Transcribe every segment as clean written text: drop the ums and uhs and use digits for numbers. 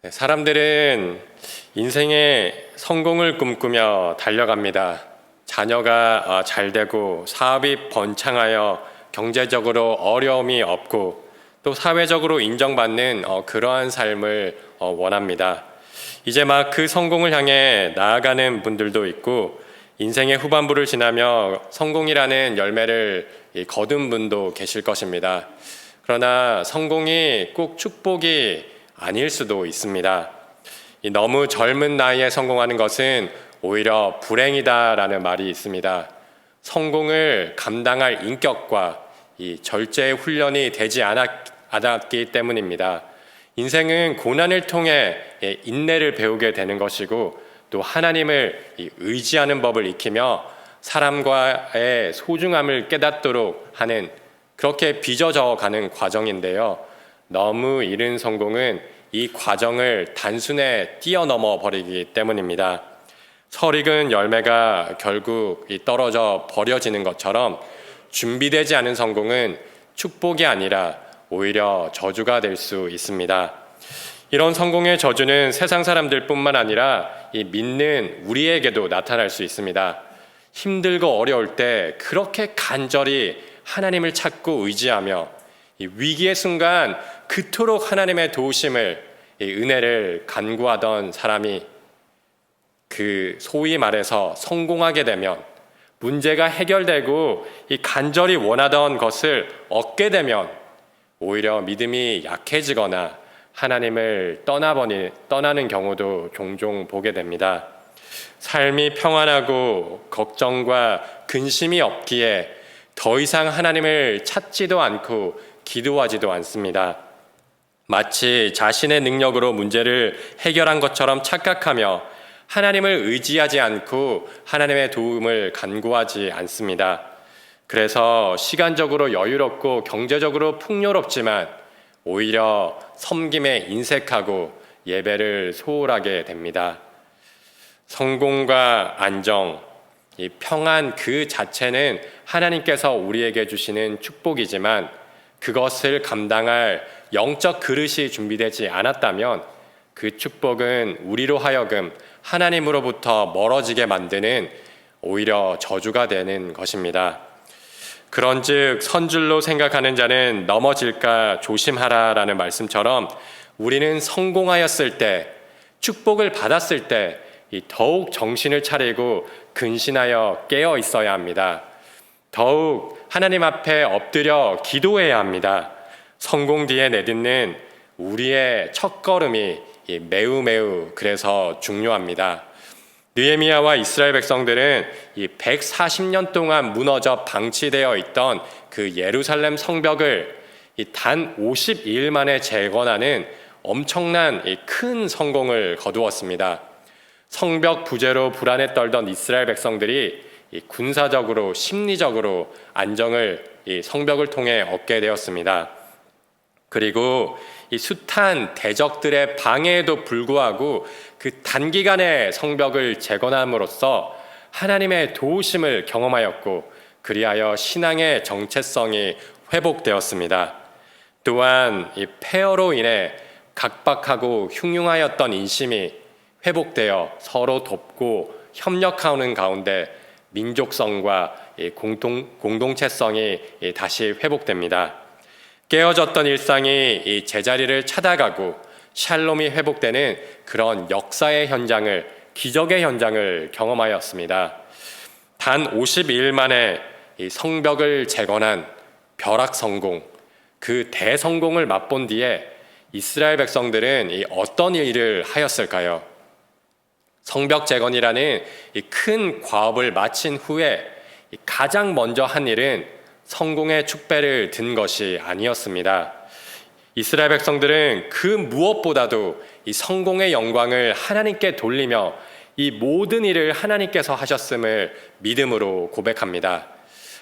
사람들은 인생의 성공을 꿈꾸며 달려갑니다. 자녀가 잘 되고 사업이 번창하여 경제적으로 어려움이 없고 또 사회적으로 인정받는 그러한 삶을 원합니다. 이제 막 그 성공을 향해 나아가는 분들도 있고 인생의 후반부를 지나며 성공이라는 열매를 거둔 분도 계실 것입니다. 그러나 성공이 꼭 축복이 아닐 수도 있습니다. 너무 젊은 나이에 성공하는 것은 오히려 불행이다라는 말이 있습니다. 성공을 감당할 인격과 이 절제의 훈련이 되지 않았기 때문입니다. 인생은 고난을 통해 인내를 배우게 되는 것이고 또 하나님을 의지하는 법을 익히며 사람과의 소중함을 깨닫도록 하는 그렇게 빚어져 가는 과정인데요. 너무 이른 성공은 이 과정을 단순에 뛰어넘어 버리기 때문입니다. 설익은 열매가 결국 떨어져 버려지는 것처럼 준비되지 않은 성공은 축복이 아니라 오히려 저주가 될 수 있습니다. 이런 성공의 저주는 세상 사람들뿐만 아니라 이 믿는 우리에게도 나타날 수 있습니다. 힘들고 어려울 때 그렇게 간절히 하나님을 찾고 의지하며 이 위기의 순간 그토록 하나님의 도우심을 은혜를 간구하던 사람이 그 소위 말해서 성공하게 되면 문제가 해결되고 이 간절히 원하던 것을 얻게 되면 오히려 믿음이 약해지거나 하나님을 떠나는 경우도 종종 보게 됩니다. 삶이 평안하고 걱정과 근심이 없기에 더 이상 하나님을 찾지도 않고 기도하지도 않습니다. 마치 자신의 능력으로 문제를 해결한 것처럼 착각하며 하나님을 의지하지 않고 하나님의 도움을 간구하지 않습니다. 그래서 시간적으로 여유롭고 경제적으로 풍요롭지만 오히려 섬김에 인색하고 예배를 소홀하게 됩니다. 성공과 안정, 이 평안 그 자체는 하나님께서 우리에게 주시는 축복이지만 그것을 감당할 영적 그릇이 준비되지 않았다면 그 축복은 우리로 하여금 하나님으로부터 멀어지게 만드는 오히려 저주가 되는 것입니다. 그런즉 선줄로 생각하는 자는 넘어질까 조심하라라는 말씀처럼 우리는 성공하였을 때, 축복을 받았을 때 더욱 정신을 차리고 근신하여 깨어 있어야 합니다. 더욱 하나님 앞에 엎드려 기도해야 합니다. 성공 뒤에 내딛는 우리의 첫걸음이 매우 그래서 중요합니다. 느헤미야와 이스라엘 백성들은 이 140년 동안 무너져 방치되어 있던 그 예루살렘 성벽을 단 52일 만에 재건하는 엄청난 큰 성공을 거두었습니다. 성벽 부재로 불안에 떨던 이스라엘 백성들이 군사적으로 심리적으로 안정을 이 성벽을 통해 얻게 되었습니다. 그리고 이 숱한 대적들의 방해에도 불구하고 그 단기간에 성벽을 재건함으로써 하나님의 도우심을 경험하였고 그리하여 신앙의 정체성이 회복되었습니다. 또한 이 폐허로 인해 각박하고 흉흉하였던 인심이 회복되어 서로 돕고 협력하는 가운데 민족성과 공동체성이 다시 회복됩니다. 깨어졌던 일상이 이 제자리를 찾아가고 샬롬이 회복되는 그런 역사의 현장을, 기적의 현장을 경험하였습니다. 단 52일 만에 이 성벽을 재건한 벼락 성공, 그 대성공을 맛본 뒤에 이스라엘 백성들은 어떤 일을 하였을까요? 성벽 재건이라는 이 큰 과업을 마친 후에 가장 먼저 한 일은 성공의 축배를 든 것이 아니었습니다. 이스라엘 백성들은 그 무엇보다도 이 성공의 영광을 하나님께 돌리며 이 모든 일을 하나님께서 하셨음을 믿음으로 고백합니다.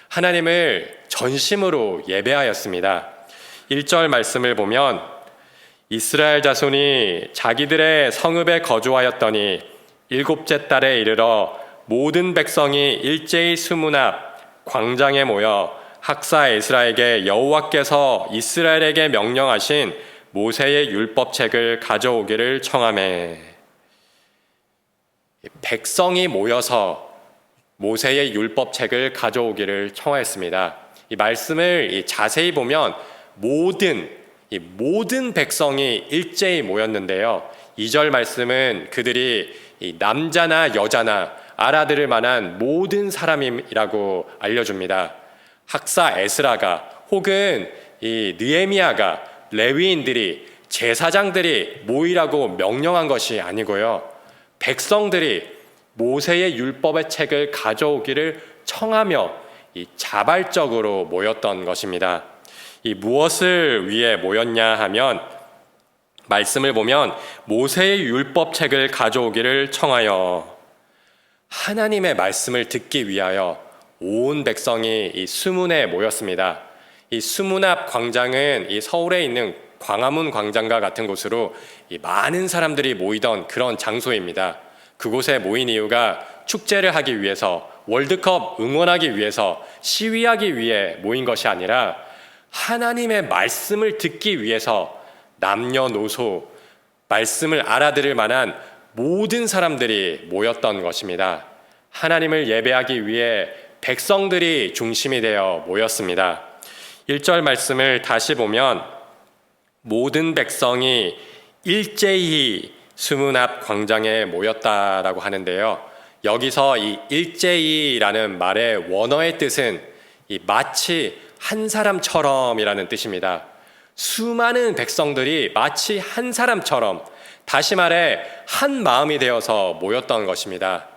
하나님을 전심으로 예배하였습니다. 1절 말씀을 보면 이스라엘 자손이 자기들의 성읍에 거주하였더니 7째 달에 이르러 모든 백성이 일제히 수문 앞 광장에 모여 학사 에스라에게 여호와께서 이스라엘에게 명령하신 모세의 율법책을 가져오기를 청하매. 백성이 모여서 모세의 율법책을 가져오기를 청하였습니다. 이 말씀을 자세히 보면 모든 백성이 일제히 모였는데요. 2절 말씀은 그들이 남자나 여자나 알아들을 만한 모든 사람이라고 알려줍니다. 학사 에스라가 혹은 이 느헤미야가 레위인들이 제사장들이 모이라고 명령한 것이 아니고요. 백성들이 모세의 율법의 책을 가져오기를 청하며 자발적으로 모였던 것입니다. 이 무엇을 위해 모였냐 하면 말씀을 보면 모세의 율법책을 가져오기를 청하여 하나님의 말씀을 듣기 위하여 온 백성이 이 수문에 모였습니다. 이 수문 앞 광장은 이 서울에 있는 광화문 광장과 같은 곳으로 이 많은 사람들이 모이던 그런 장소입니다. 그곳에 모인 이유가 축제를 하기 위해서, 월드컵 응원하기 위해서, 시위하기 위해 모인 것이 아니라 하나님의 말씀을 듣기 위해서 남녀노소, 말씀을 알아들을 만한 모든 사람들이 모였던 것입니다. 하나님을 예배하기 위해 백성들이 중심이 되어 모였습니다. 1절 말씀을 다시 보면 모든 백성이 일제히 수문 앞 광장에 모였다라고 하는데요. 여기서 이 일제히라는 말의 원어의 뜻은 마치 한 사람처럼이라는 뜻입니다. 수많은 백성들이 마치 한 사람처럼, 다시 말해 한 마음이 되어서 모였던 것입니다.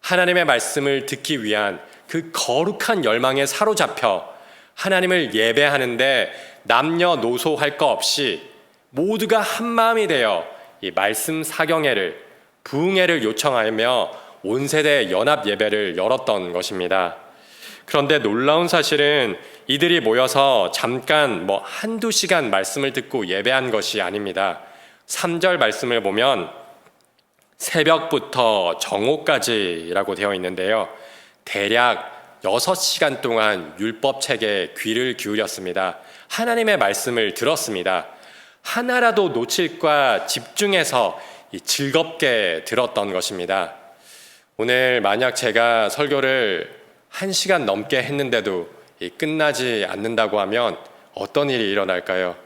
하나님의 말씀을 듣기 위한 그 거룩한 열망에 사로잡혀 하나님을 예배하는데 남녀노소 할 것 없이 모두가 한 마음이 되어 이 말씀 사경회를, 부흥회를 요청하며 온 세대 연합 예배를 열었던 것입니다. 그런데 놀라운 사실은 이들이 모여서 잠깐 한두 시간 말씀을 듣고 예배한 것이 아닙니다. 3절 말씀을 보면 새벽부터 정오까지라고 되어 있는데요. 대략 6시간 동안 율법책에 귀를 기울였습니다. 하나님의 말씀을 들었습니다. 하나라도 놓칠까 집중해서 즐겁게 들었던 것입니다. 오늘 만약 제가 설교를 1시간 넘게 했는데도 끝나지 않는다고 하면 어떤 일이 일어날까요?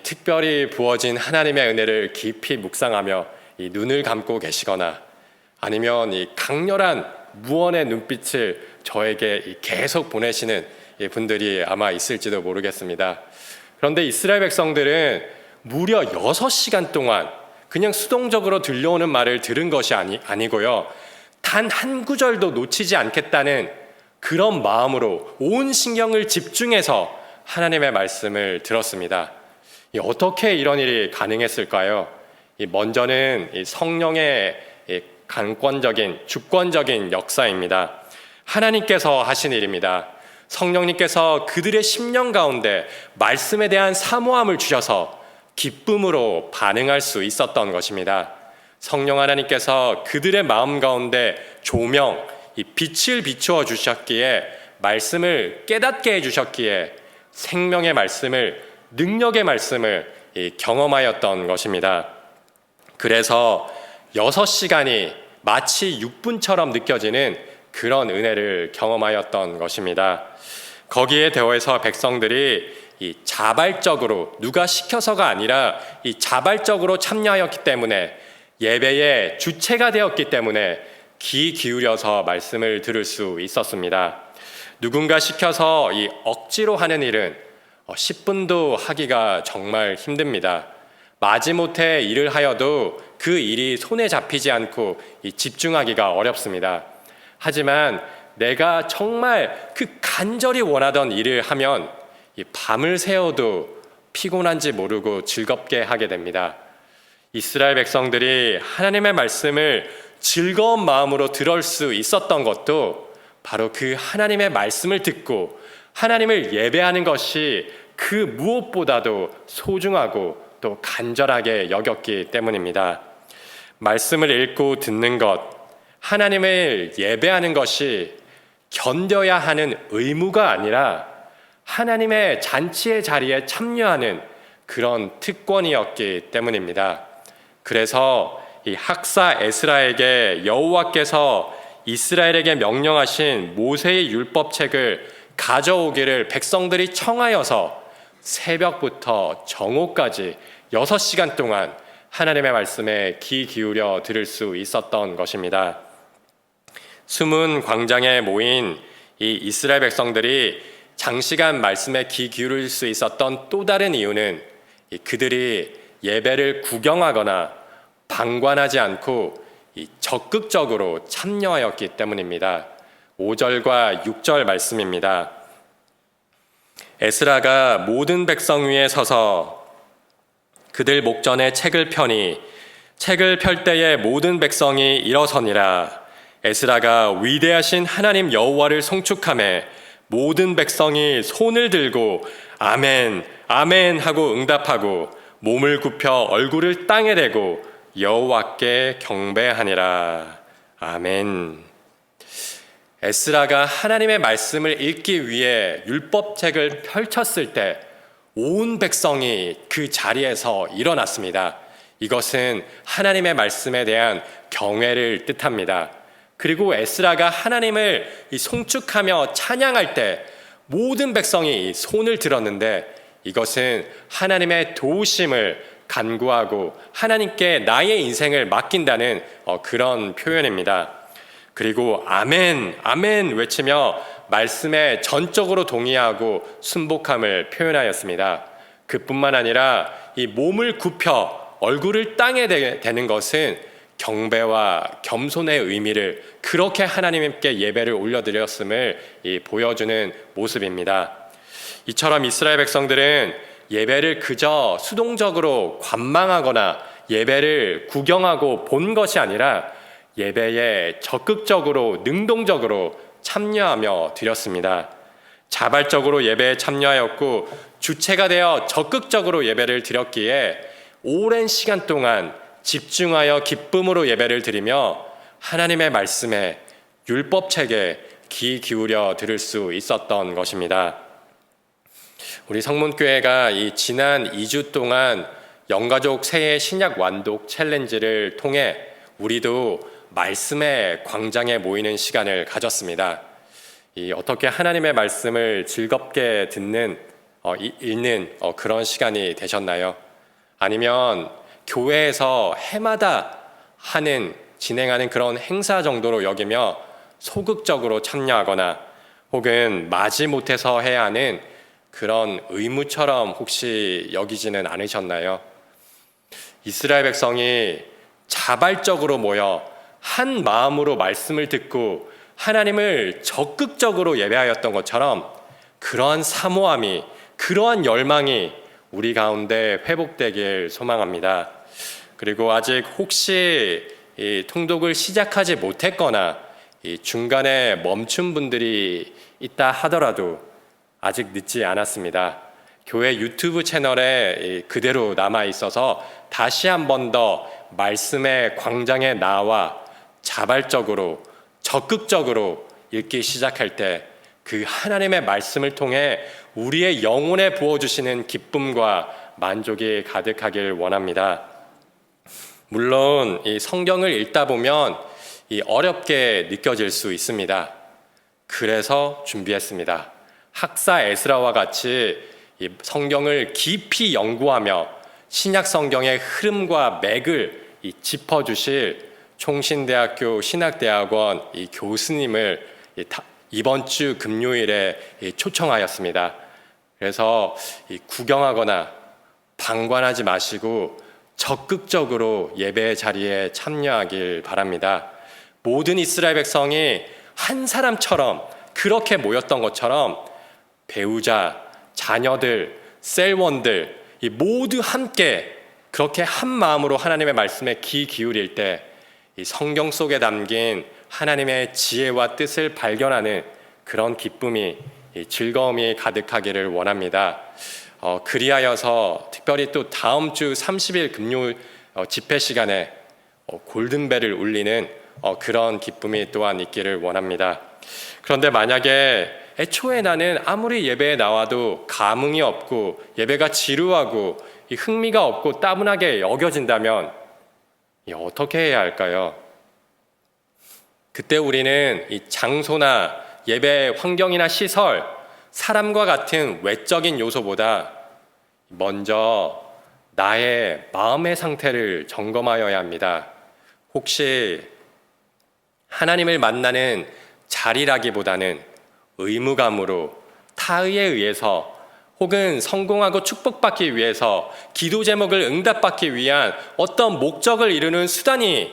특별히 부어진 하나님의 은혜를 깊이 묵상하며 눈을 감고 계시거나 아니면 강렬한 무언의 눈빛을 저에게 계속 보내시는 분들이 아마 있을지도 모르겠습니다. 그런데 이스라엘 백성들은 무려 6시간 동안 그냥 수동적으로 들려오는 말을 들은 것이 아니고요. 단 한 구절도 놓치지 않겠다는 그런 마음으로 온 신경을 집중해서 하나님의 말씀을 들었습니다. 어떻게 이런 일이 가능했을까요? 먼저는 성령의 강권적인, 주권적인 역사입니다. 하나님께서 하신 일입니다. 성령님께서 그들의 심령 가운데 말씀에 대한 사모함을 주셔서 기쁨으로 반응할 수 있었던 것입니다. 성령 하나님께서 그들의 마음 가운데 조명, 이 빛을 비추어 주셨기에 말씀을 깨닫게 해주셨기에 생명의 말씀을, 능력의 말씀을 경험하였던 것입니다. 그래서 6시간이 마치 6분처럼 느껴지는 그런 은혜를 경험하였던 것입니다. 거기에 더해서 백성들이 자발적으로, 누가 시켜서가 아니라 자발적으로 참여하였기 때문에, 예배의 주체가 되었기 때문에 귀 기울여서 말씀을 들을 수 있었습니다. 누군가 시켜서 억지로 하는 일은 10분도 하기가 정말 힘듭니다. 마지못해 일을 하여도 그 일이 손에 잡히지 않고 집중하기가 어렵습니다. 하지만 내가 정말 그 간절히 원하던 일을 하면 밤을 새워도 피곤한지 모르고 즐겁게 하게 됩니다. 이스라엘 백성들이 하나님의 말씀을 즐거운 마음으로 들을 수 있었던 것도 바로 그 하나님의 말씀을 듣고 하나님을 예배하는 것이 그 무엇보다도 소중하고 또 간절하게 여겼기 때문입니다. 말씀을 읽고 듣는 것, 하나님을 예배하는 것이 견뎌야 하는 의무가 아니라 하나님의 잔치의 자리에 참여하는 그런 특권이었기 때문입니다. 그래서 이 학사 에스라에게 여호와께서 이스라엘에게 명령하신 모세의 율법책을 가져오기를 백성들이 청하여서 새벽부터 정오까지 6시간 동안 하나님의 말씀에 귀 기울여 들을 수 있었던 것입니다. 숨은 광장에 모인 이 이스라엘 백성들이 장시간 말씀에 귀 기울일 수 있었던 또 다른 이유는 그들이 예배를 구경하거나 방관하지 않고 적극적으로 참여하였기 때문입니다. 5절과 6절 말씀입니다. 에스라가 모든 백성 위에 서서 그들 목전에 책을 펴니 책을 펼 때에 모든 백성이 일어서니라. 에스라가 위대하신 하나님 여호와를 송축하며 모든 백성이 손을 들고 아멘 아멘 하고 응답하고 몸을 굽혀 얼굴을 땅에 대고 여호와께 경배하니라. 아멘. 에스라가 하나님의 말씀을 읽기 위해 율법책을 펼쳤을 때 온 백성이 그 자리에서 일어났습니다. 이것은 하나님의 말씀에 대한 경외를 뜻합니다. 그리고 에스라가 하나님을 송축하며 찬양할 때 모든 백성이 손을 들었는데 이것은 하나님의 도우심을 간구하고 하나님께 나의 인생을 맡긴다는 그런 표현입니다. 그리고 아멘, 아멘 외치며 말씀에 전적으로 동의하고 순복함을 표현하였습니다. 그뿐만 아니라 이 몸을 굽혀 얼굴을 땅에 대는 것은 경배와 겸손의 의미를 그렇게 하나님께 예배를 올려드렸음을 보여주는 모습입니다. 이처럼 이스라엘 백성들은 예배를 그저 수동적으로 관망하거나 예배를 구경하고 본 것이 아니라 예배에 적극적으로 능동적으로 참여하며 드렸습니다. 자발적으로 예배에 참여하였고 주체가 되어 적극적으로 예배를 드렸기에 오랜 시간 동안 집중하여 기쁨으로 예배를 드리며 하나님의 말씀에 율법책에 귀 기울여 들을 수 있었던 것입니다. 우리 성문교회가 이 지난 2주 동안 영가족 새해 신약 완독 챌린지를 통해 우리도 말씀의 광장에 모이는 시간을 가졌습니다. 어떻게 하나님의 말씀을 즐겁게 듣는, 읽는 그런 시간이 되셨나요? 아니면 교회에서 해마다 진행하는 그런 행사 정도로 여기며 소극적으로 참여하거나 혹은 마지못해서 해야 하는 그런 의무처럼 혹시 여기지는 않으셨나요? 이스라엘 백성이 자발적으로 모여 한 마음으로 말씀을 듣고 하나님을 적극적으로 예배하였던 것처럼 그러한 사모함이, 그러한 열망이 우리 가운데 회복되길 소망합니다. 그리고 아직 혹시 이 통독을 시작하지 못했거나 이 중간에 멈춘 분들이 있다 하더라도 아직 늦지 않았습니다. 교회 유튜브 채널에 그대로 남아 있어서 다시 한 번 더 말씀의 광장에 나와 자발적으로 적극적으로 읽기 시작할 때 그 하나님의 말씀을 통해 우리의 영혼에 부어주시는 기쁨과 만족이 가득하길 원합니다. 물론 이 성경을 읽다 보면 어렵게 느껴질 수 있습니다. 그래서 준비했습니다. 학사 에스라와 같이 이 성경을 깊이 연구하며 신약 성경의 흐름과 맥을 짚어주실 총신대학교 신학대학원 교수님을 이번 주 금요일에 초청하였습니다. 그래서 구경하거나 방관하지 마시고 적극적으로 예배 자리에 참여하길 바랍니다. 모든 이스라엘 백성이 한 사람처럼 그렇게 모였던 것처럼 배우자, 자녀들, 셀원들 모두 함께 그렇게 한 마음으로 하나님의 말씀에 귀 기울일 때 이 성경 속에 담긴 하나님의 지혜와 뜻을 발견하는 그런 기쁨이, 즐거움이 가득하기를 원합니다. 그리하여서 특별히 또 다음 주 30일 금요일 집회 시간에 골든벨을 울리는 그런 기쁨이 또한 있기를 원합니다. 그런데 만약에 애초에 나는 아무리 예배에 나와도 감흥이 없고 예배가 지루하고 이 흥미가 없고 따분하게 여겨진다면 어떻게 해야 할까요? 그때 우리는 이 장소나 예배 환경이나 시설, 사람과 같은 외적인 요소보다 먼저 나의 마음의 상태를 점검하여야 합니다. 혹시 하나님을 만나는 자리라기보다는 의무감으로 타의에 의해서 혹은 성공하고 축복받기 위해서 기도 제목을 응답받기 위한 어떤 목적을 이루는 수단이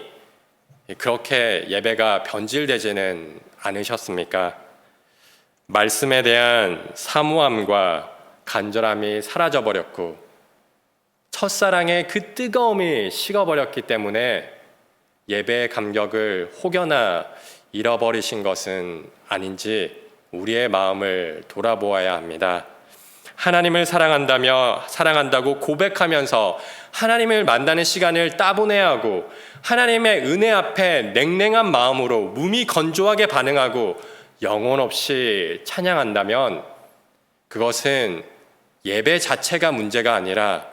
그렇게 예배가 변질되지는 않으셨습니까? 말씀에 대한 사모함과 간절함이 사라져버렸고 첫사랑의 그 뜨거움이 식어버렸기 때문에 예배의 감격을 혹여나 잃어버리신 것은 아닌지 우리의 마음을 돌아보아야 합니다. 하나님을 사랑한다고 고백하면서 하나님을 만나는 시간을 따보내야 하고 하나님의 은혜 앞에 냉랭한 마음으로 몸이 건조하게 반응하고 영혼 없이 찬양한다면 그것은 예배 자체가 문제가 아니라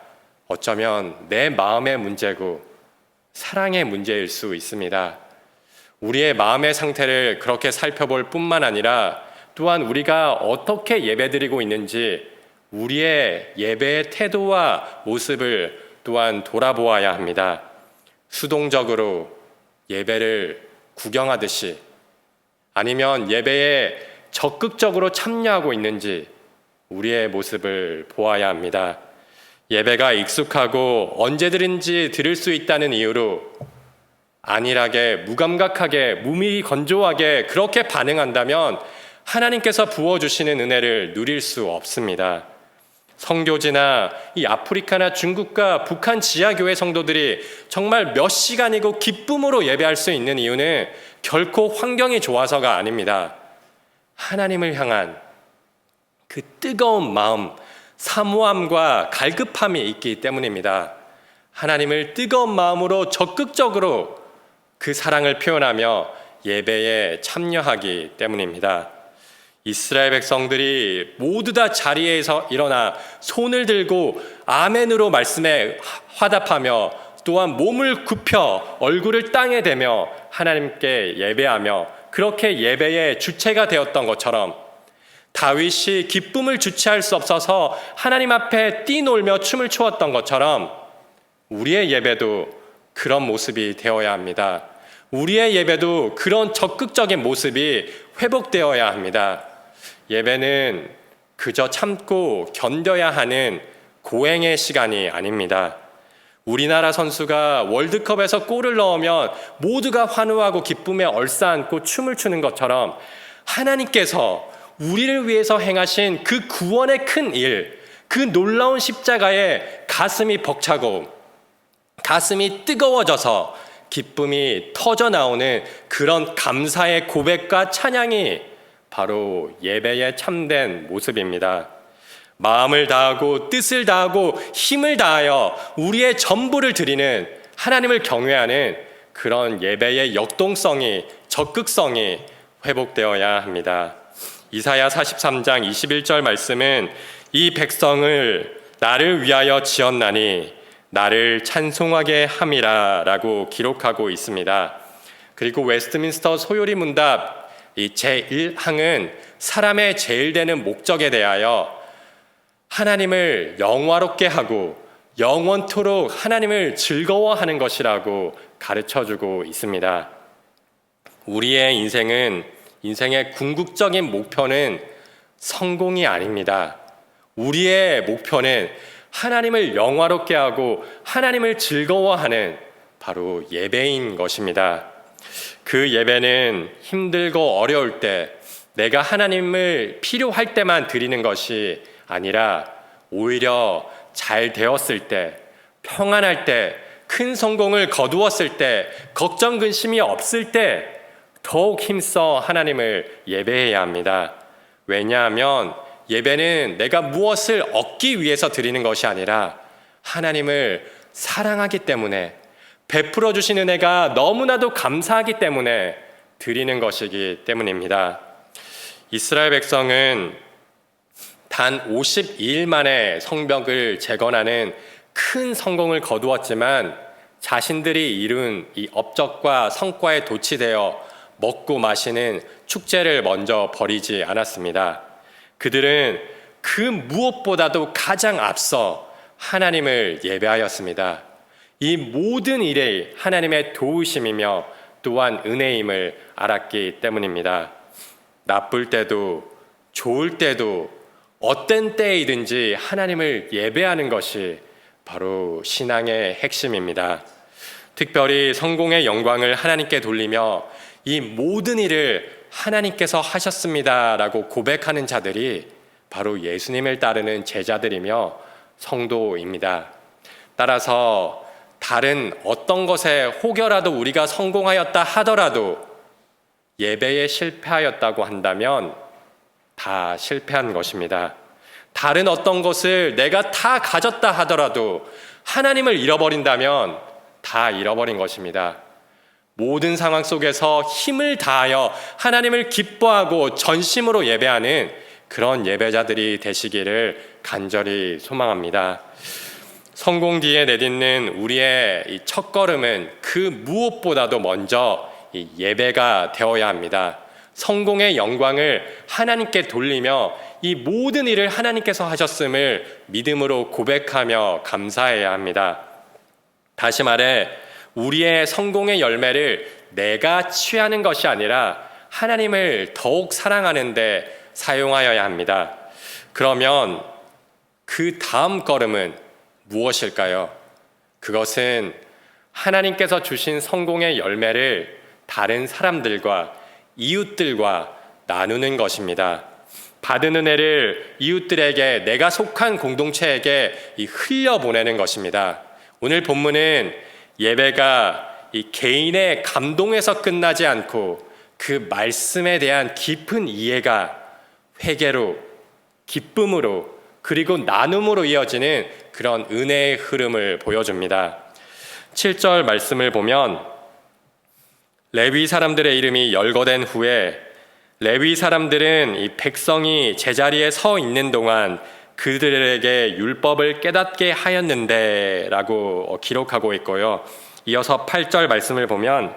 어쩌면 내 마음의 문제고 사랑의 문제일 수 있습니다. 우리의 마음의 상태를 그렇게 살펴볼 뿐만 아니라 또한 우리가 어떻게 예배드리고 있는지 우리의 예배의 태도와 모습을 또한 돌아보아야 합니다. 수동적으로 예배를 구경하듯이 아니면 예배에 적극적으로 참여하고 있는지 우리의 모습을 보아야 합니다. 예배가 익숙하고 언제든지 드릴 수 있다는 이유로 안일하게 무감각하게 몸이 건조하게 그렇게 반응한다면 하나님께서 부어주시는 은혜를 누릴 수 없습니다. 선교지나 이 아프리카나 중국과 북한 지하교회 성도들이 정말 몇 시간이고 기쁨으로 예배할 수 있는 이유는 결코 환경이 좋아서가 아닙니다. 하나님을 향한 그 뜨거운 마음, 사모함과 갈급함이 있기 때문입니다. 하나님을 뜨거운 마음으로 적극적으로 그 사랑을 표현하며 예배에 참여하기 때문입니다. 이스라엘 백성들이 모두 다 자리에서 일어나 손을 들고 아멘으로 말씀에 화답하며 또한 몸을 굽혀 얼굴을 땅에 대며 하나님께 예배하며 그렇게 예배의 주체가 되었던 것처럼 다윗이 기쁨을 주체할 수 없어서 하나님 앞에 뛰놀며 춤을 추었던 것처럼 우리의 예배도 그런 모습이 되어야 합니다. 우리의 예배도 그런 적극적인 모습이 회복되어야 합니다. 예배는 그저 참고 견뎌야 하는 고행의 시간이 아닙니다. 우리나라 선수가 월드컵에서 골을 넣으면 모두가 환호하고 기쁨에 얼싸안고 춤을 추는 것처럼 하나님께서 우리를 위해서 행하신 그 구원의 큰 일, 그 놀라운 십자가에 가슴이 벅차고 가슴이 뜨거워져서 기쁨이 터져 나오는 그런 감사의 고백과 찬양이 바로 예배의 참된 모습입니다. 마음을 다하고 뜻을 다하고 힘을 다하여 우리의 전부를 드리는 하나님을 경외하는 그런 예배의 역동성이 적극성이 회복되어야 합니다. 이사야 43장 21절 말씀은 이 백성을 나를 위하여 지었나니 나를 찬송하게 함이라 라고 기록하고 있습니다. 그리고 웨스트민스터 소요리 문답 이 제1항은 사람의 제일 되는 목적에 대하여 하나님을 영화롭게 하고 영원토록 하나님을 즐거워하는 것이라고 가르쳐주고 있습니다. 우리의 인생의 궁극적인 목표는 성공이 아닙니다. 우리의 목표는 하나님을 영화롭게 하고 하나님을 즐거워하는 바로 예배인 것입니다. 그 예배는 힘들고 어려울 때 내가 하나님을 필요할 때만 드리는 것이 아니라 오히려 잘 되었을 때, 평안할 때, 큰 성공을 거두었을 때, 걱정 근심이 없을 때 더욱 힘써 하나님을 예배해야 합니다. 왜냐하면 예배는 내가 무엇을 얻기 위해서 드리는 것이 아니라 하나님을 사랑하기 때문에 베풀어 주신 은혜가 너무나도 감사하기 때문에 드리는 것이기 때문입니다. 이스라엘 백성은 단 52일 만에 성벽을 재건하는 큰 성공을 거두었지만 자신들이 이룬 이 업적과 성과에 도취되어 먹고 마시는 축제를 먼저 버리지 않았습니다. 그들은 그 무엇보다도 가장 앞서 하나님을 예배하였습니다. 이 모든 일에 하나님의 도우심이며 또한 은혜임을 알았기 때문입니다. 나쁠 때도 좋을 때도 어떤 때이든지 하나님을 예배하는 것이 바로 신앙의 핵심입니다. 특별히 성공의 영광을 하나님께 돌리며 이 모든 일을 하나님께서 하셨습니다라고 고백하는 자들이 바로 예수님을 따르는 제자들이며 성도입니다. 따라서 다른 어떤 것에 혹여라도 우리가 성공하였다 하더라도 예배에 실패하였다고 한다면 다 실패한 것입니다. 다른 어떤 것을 내가 다 가졌다 하더라도 하나님을 잃어버린다면 다 잃어버린 것입니다. 모든 상황 속에서 힘을 다하여 하나님을 기뻐하고 전심으로 예배하는 그런 예배자들이 되시기를 간절히 소망합니다. 성공 뒤에 내딛는 우리의 이 첫걸음은 그 무엇보다도 먼저 이 예배가 되어야 합니다. 성공의 영광을 하나님께 돌리며 이 모든 일을 하나님께서 하셨음을 믿음으로 고백하며 감사해야 합니다. 다시 말해 우리의 성공의 열매를 내가 취하는 것이 아니라 하나님을 더욱 사랑하는 데 사용하여야 합니다. 그러면 그 다음 걸음은 무엇일까요? 그것은 하나님께서 주신 성공의 열매를 다른 사람들과 이웃들과 나누는 것입니다. 받은 은혜를 이웃들에게 내가 속한 공동체에게 흘려보내는 것입니다. 오늘 본문은 예배가 이 개인의 감동에서 끝나지 않고 그 말씀에 대한 깊은 이해가 회개로, 기쁨으로, 그리고 나눔으로 이어지는 그런 은혜의 흐름을 보여줍니다. 7절 말씀을 보면 레위 사람들의 이름이 열거된 후에 레위 사람들은 이 백성이 제자리에 서 있는 동안 그들에게 율법을 깨닫게 하였는데 라고 기록하고 있고요. 이어서 8절 말씀을 보면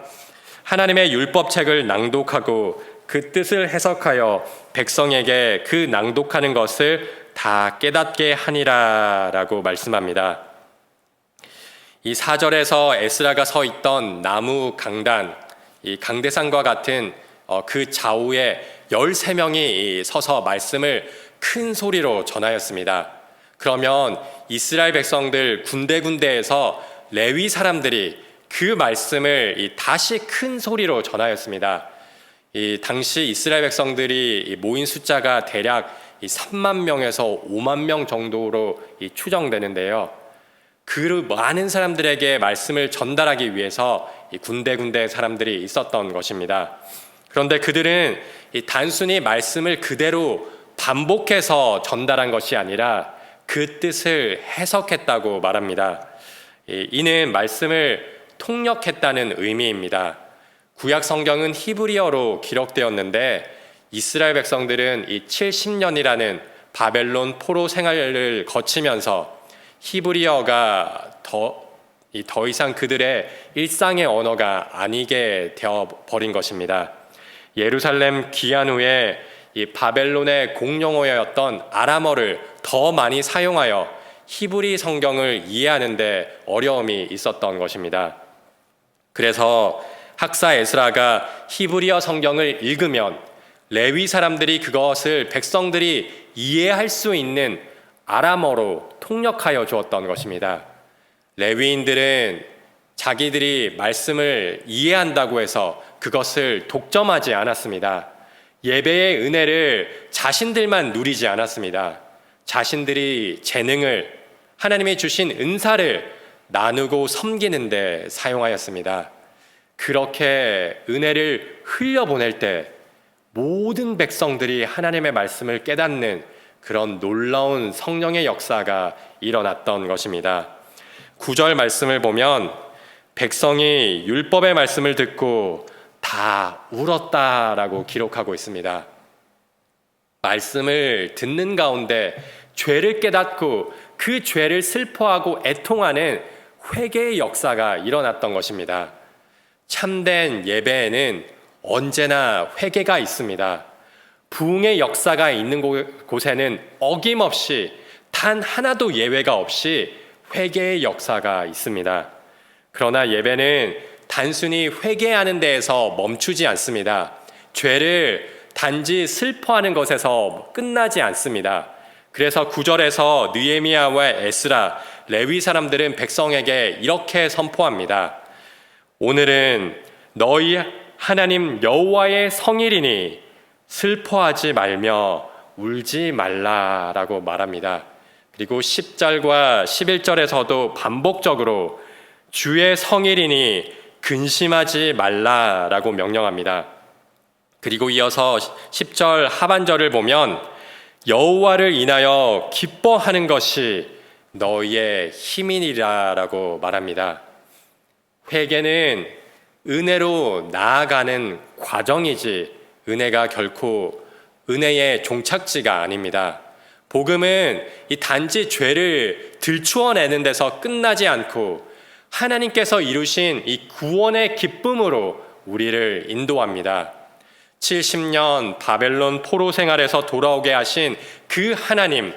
하나님의 율법책을 낭독하고 그 뜻을 해석하여 백성에게 그 낭독하는 것을 다 깨닫게 하니라 라고 말씀합니다. 이 4절에서 에스라가 서 있던 나무 강단, 이 강대상과 같은 그 좌우에 13명이 서서 말씀을 큰 소리로 전하였습니다. 그러면 이스라엘 백성들 군데군데에서 레위 사람들이 그 말씀을 다시 큰 소리로 전하였습니다. 이 당시 이스라엘 백성들이 모인 숫자가 대략 3만 명에서 5만 명 정도로 추정되는데요. 그 많은 사람들에게 말씀을 전달하기 위해서 군데군데 사람들이 있었던 것입니다. 그런데 그들은 단순히 말씀을 그대로 반복해서 전달한 것이 아니라 그 뜻을 해석했다고 말합니다. 이는 말씀을 통역했다는 의미입니다. 구약 성경은 히브리어로 기록되었는데 이스라엘 백성들은 이 70년이라는 바벨론 포로 생활을 거치면서 히브리어가 더 이상 그들의 일상의 언어가 아니게 되어버린 것입니다. 예루살렘 귀환 후에 이 바벨론의 공용어였던 아람어를 더 많이 사용하여 히브리 성경을 이해하는 데 어려움이 있었던 것입니다. 그래서 학사 에스라가 히브리어 성경을 읽으면 레위 사람들이 그것을 백성들이 이해할 수 있는 아람어로 통역하여 주었던 것입니다. 레위인들은 자기들이 말씀을 이해한다고 해서 그것을 독점하지 않았습니다. 예배의 은혜를 자신들만 누리지 않았습니다. 자신들이 재능을, 하나님이 주신 은사를 나누고 섬기는 데 사용하였습니다. 그렇게 은혜를 흘려보낼 때 모든 백성들이 하나님의 말씀을 깨닫는 그런 놀라운 성령의 역사가 일어났던 것입니다. 9절 말씀을 보면 백성이 율법의 말씀을 듣고 다 울었다라고 기록하고 있습니다. 말씀을 듣는 가운데 죄를 깨닫고 그 죄를 슬퍼하고 애통하는 회개의 역사가 일어났던 것입니다. 참된 예배에는 언제나 회개가 있습니다. 부흥의 역사가 있는 곳에는 어김없이 단 하나도 예외가 없이 회개의 역사가 있습니다. 그러나 예배는 단순히 회개하는 데에서 멈추지 않습니다. 죄를 단지 슬퍼하는 것에서 끝나지 않습니다. 그래서 9절에서 느헤미야와 에스라, 레위 사람들은 백성에게 이렇게 선포합니다. 오늘은 너희 하나님 여호와의 성일이니 슬퍼하지 말며 울지 말라라고 말합니다. 그리고 10절과 11절에서도 반복적으로 주의 성일이니 근심하지 말라라고 명령합니다. 그리고 이어서 10절 하반절을 보면 여호와를 인하여 기뻐하는 것이 너희의 힘이니라라고 말합니다. 회개는 은혜로 나아가는 과정이지 은혜가 결코 은혜의 종착지가 아닙니다. 복음은 이 단지 죄를 들추어내는 데서 끝나지 않고 하나님께서 이루신 이 구원의 기쁨으로 우리를 인도합니다. 70년 바벨론 포로 생활에서 돌아오게 하신 그 하나님,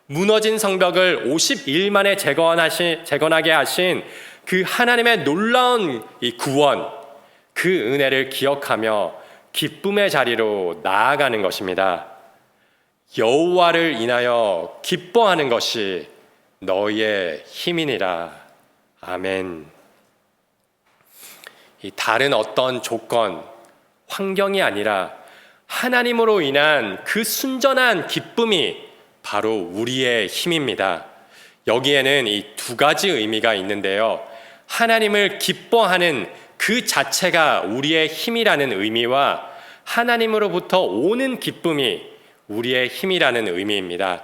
무너진 성벽을 50일 만에 재건하게 하신 그 하나님의 놀라운 이 구원, 그 은혜를 기억하며 기쁨의 자리로 나아가는 것입니다. 여호와를 인하여 기뻐하는 것이 너희의 힘이니라. 아멘. 이 다른 어떤 조건, 환경이 아니라 하나님으로 인한 그 순전한 기쁨이 바로 우리의 힘입니다. 여기에는 이 두 가지 의미가 있는데요. 하나님을 기뻐하는 그 자체가 우리의 힘이라는 의미와 하나님으로부터 오는 기쁨이 우리의 힘이라는 의미입니다.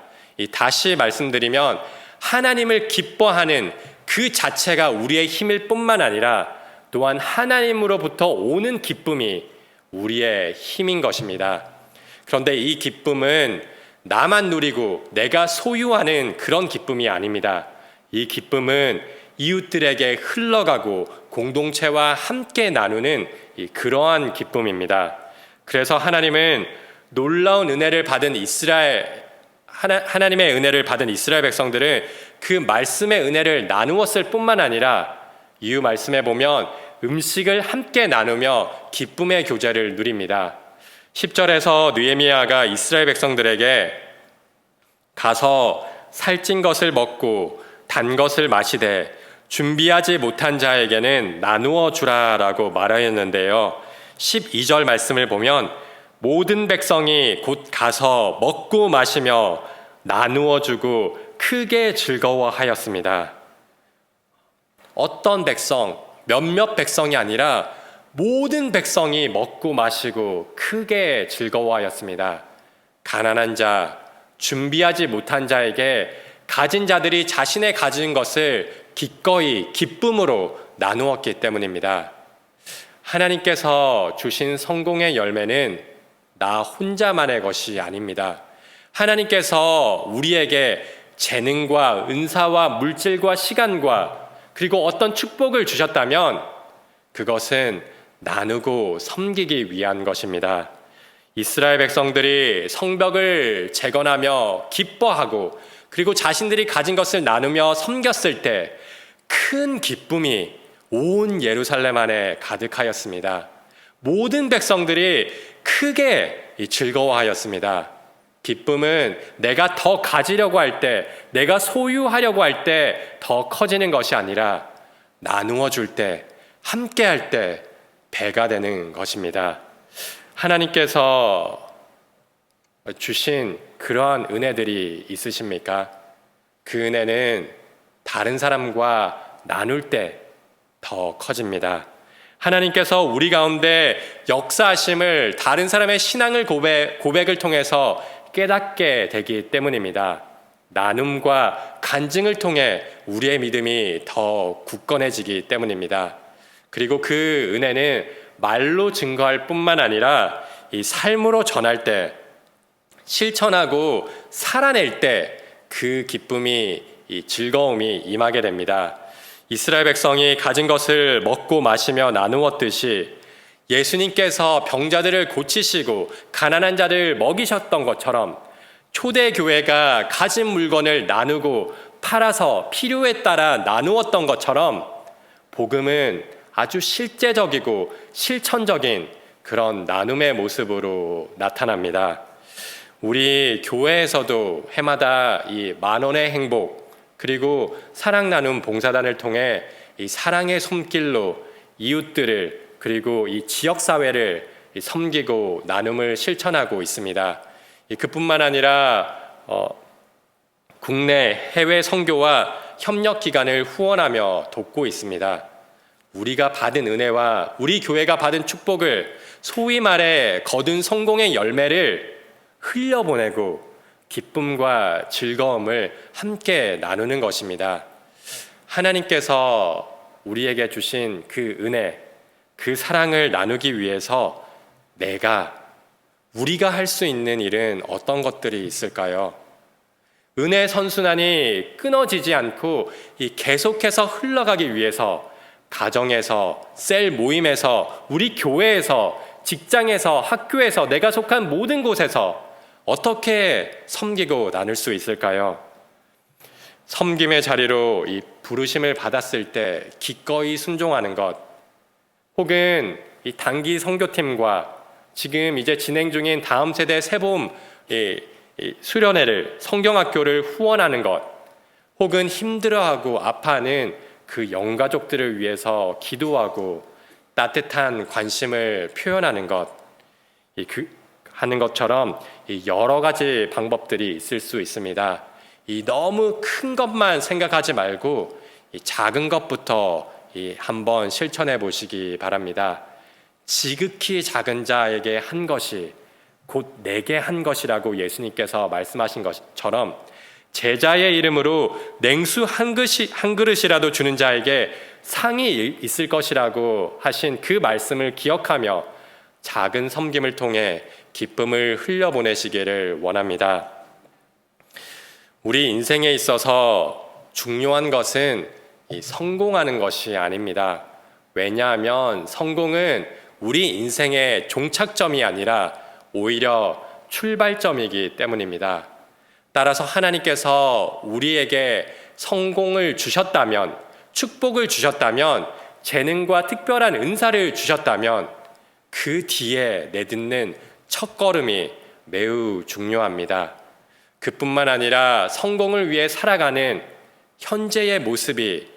다시 말씀드리면 하나님을 기뻐하는 그 자체가 우리의 힘일 뿐만 아니라 또한 하나님으로부터 오는 기쁨이 우리의 힘인 것입니다. 그런데 이 기쁨은 나만 누리고 내가 소유하는 그런 기쁨이 아닙니다. 이 기쁨은 이웃들에게 흘러가고 공동체와 함께 나누는 그러한 기쁨입니다. 그래서 하나님은 놀라운 은혜를 받은 하나님의 은혜를 받은 이스라엘 백성들은 그 말씀의 은혜를 나누었을 뿐만 아니라 이후 말씀에 보면 음식을 함께 나누며 기쁨의 교제를 누립니다. 10절에서 느헤미야가 이스라엘 백성들에게 가서 살찐 것을 먹고 단 것을 마시되 준비하지 못한 자에게는 나누어 주라라고 말하였는데요. 12절 말씀을 보면 모든 백성이 곧 가서 먹고 마시며 나누어 주고 크게 즐거워하였습니다. 어떤 백성, 몇몇 백성이 아니라 모든 백성이 먹고 마시고 크게 즐거워하였습니다. 가난한 자, 준비하지 못한 자에게 가진 자들이 자신의 가진 것을 기꺼이 기쁨으로 나누었기 때문입니다. 하나님께서 주신 성공의 열매는 나 혼자만의 것이 아닙니다. 하나님께서 우리에게 재능과 은사와 물질과 시간과 그리고 어떤 축복을 주셨다면 그것은 나누고 섬기기 위한 것입니다. 이스라엘 백성들이 성벽을 재건하며 기뻐하고 그리고 자신들이 가진 것을 나누며 섬겼을 때 큰 기쁨이 온 예루살렘 안에 가득하였습니다. 모든 백성들이 크게 즐거워하였습니다. 기쁨은 내가 더 가지려고 할 때, 내가 소유하려고 할 때 더 커지는 것이 아니라 나누어 줄 때, 함께 할 때 배가 되는 것입니다. 하나님께서 주신 그러한 은혜들이 있으십니까? 그 은혜는 다른 사람과 나눌 때 더 커집니다. 하나님께서 우리 가운데 역사하심을 다른 사람의 신앙을 고백을 통해서 깨닫게 되기 때문입니다. 나눔과 간증을 통해 우리의 믿음이 더 굳건해지기 때문입니다. 그리고 그 은혜는 말로 증거할 뿐만 아니라 이 삶으로 전할 때, 실천하고 살아낼 때 그 기쁨이 이 즐거움이 임하게 됩니다. 이스라엘 백성이 가진 것을 먹고 마시며 나누었듯이 예수님께서 병자들을 고치시고 가난한 자를 먹이셨던 것처럼 초대교회가 가진 물건을 나누고 팔아서 필요에 따라 나누었던 것처럼 복음은 아주 실제적이고 실천적인 그런 나눔의 모습으로 나타납니다. 우리 교회에서도 해마다 이 만원의 행복 그리고 사랑 나눔 봉사단을 통해 이 사랑의 손길로 이웃들을 그리고 이 지역사회를 섬기고 나눔을 실천하고 있습니다. 그뿐만 아니라 국내 해외 선교와 협력기관을 후원하며 돕고 있습니다. 우리가 받은 은혜와 우리 교회가 받은 축복을 소위 말해 거둔 성공의 열매를 흘려보내고 기쁨과 즐거움을 함께 나누는 것입니다. 하나님께서 우리에게 주신 그 은혜, 그 사랑을 나누기 위해서 우리가 할 수 있는 일은 어떤 것들이 있을까요? 은혜 선순환이 끊어지지 않고 계속해서 흘러가기 위해서 가정에서, 셀 모임에서, 우리 교회에서, 직장에서, 학교에서, 내가 속한 모든 곳에서 어떻게 섬기고 나눌 수 있을까요? 섬김의 자리로 이 부르심을 받았을 때 기꺼이 순종하는 것, 혹은 이 단기 선교팀과 지금 이제 진행 중인 다음 세대 새봄 수련회를 성경학교를 후원하는 것, 혹은 힘들어하고 아파하는 그 영가족들을 위해서 기도하고 따뜻한 관심을 표현하는 것, 하는 것처럼 여러 가지 방법들이 있을 수 있습니다. 너무 큰 것만 생각하지 말고 작은 것부터 한번 실천해 보시기 바랍니다. 지극히 작은 자에게 한 것이 곧 내게 한 것이라고 예수님께서 말씀하신 것처럼 제자의 이름으로 냉수 한 그릇이라도 주는 자에게 상이 있을 것이라고 하신 그 말씀을 기억하며 작은 섬김을 통해 기쁨을 흘려보내시기를 원합니다. 우리 인생에 있어서 중요한 것은 성공하는 것이 아닙니다. 왜냐하면 성공은 우리 인생의 종착점이 아니라 오히려 출발점이기 때문입니다. 따라서 하나님께서 우리에게 성공을 주셨다면, 축복을 주셨다면, 재능과 특별한 은사를 주셨다면 그 뒤에 내딛는 첫걸음이 매우 중요합니다. 그뿐만 아니라 성공을 위해 살아가는 현재의 모습이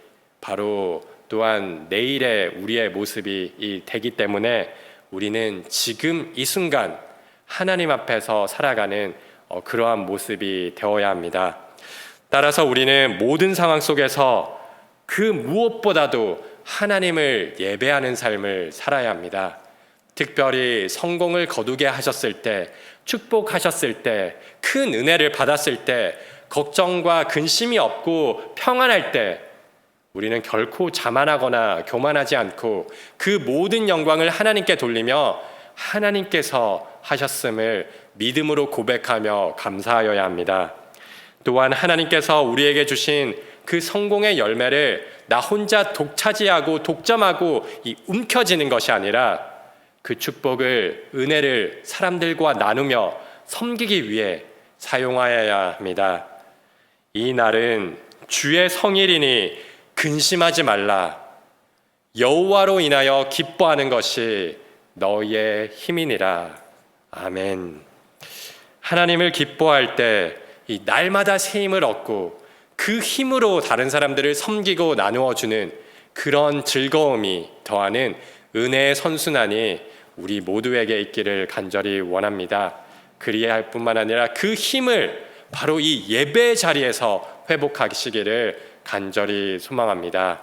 바로 또한 내일의 우리의 모습이 되기 때문에 우리는 지금 이 순간 하나님 앞에서 살아가는 그러한 모습이 되어야 합니다. 따라서 우리는 모든 상황 속에서 그 무엇보다도 하나님을 예배하는 삶을 살아야 합니다. 특별히 성공을 거두게 하셨을 때, 축복하셨을 때, 큰 은혜를 받았을 때, 걱정과 근심이 없고 평안할 때 우리는 결코 자만하거나 교만하지 않고 그 모든 영광을 하나님께 돌리며 하나님께서 하셨음을 믿음으로 고백하며 감사하여야 합니다. 또한 하나님께서 우리에게 주신 그 성공의 열매를 나 혼자 독차지하고 독점하고 움켜쥐는 것이 아니라 그 축복을, 은혜를 사람들과 나누며 섬기기 위해 사용하여야 합니다. 이 날은 주의 성일이니 근심하지 말라. 여호와로 인하여 기뻐하는 것이 너희의 힘이니라. 아멘. 하나님을 기뻐할 때 이 날마다 새 힘을 얻고 그 힘으로 다른 사람들을 섬기고 나누어 주는 그런 즐거움이 더하는 은혜의 선순환이 우리 모두에게 있기를 간절히 원합니다. 그리해야 할 뿐만 아니라 그 힘을 바로 이 예배 자리에서 회복하시기를 간절히 소망합니다.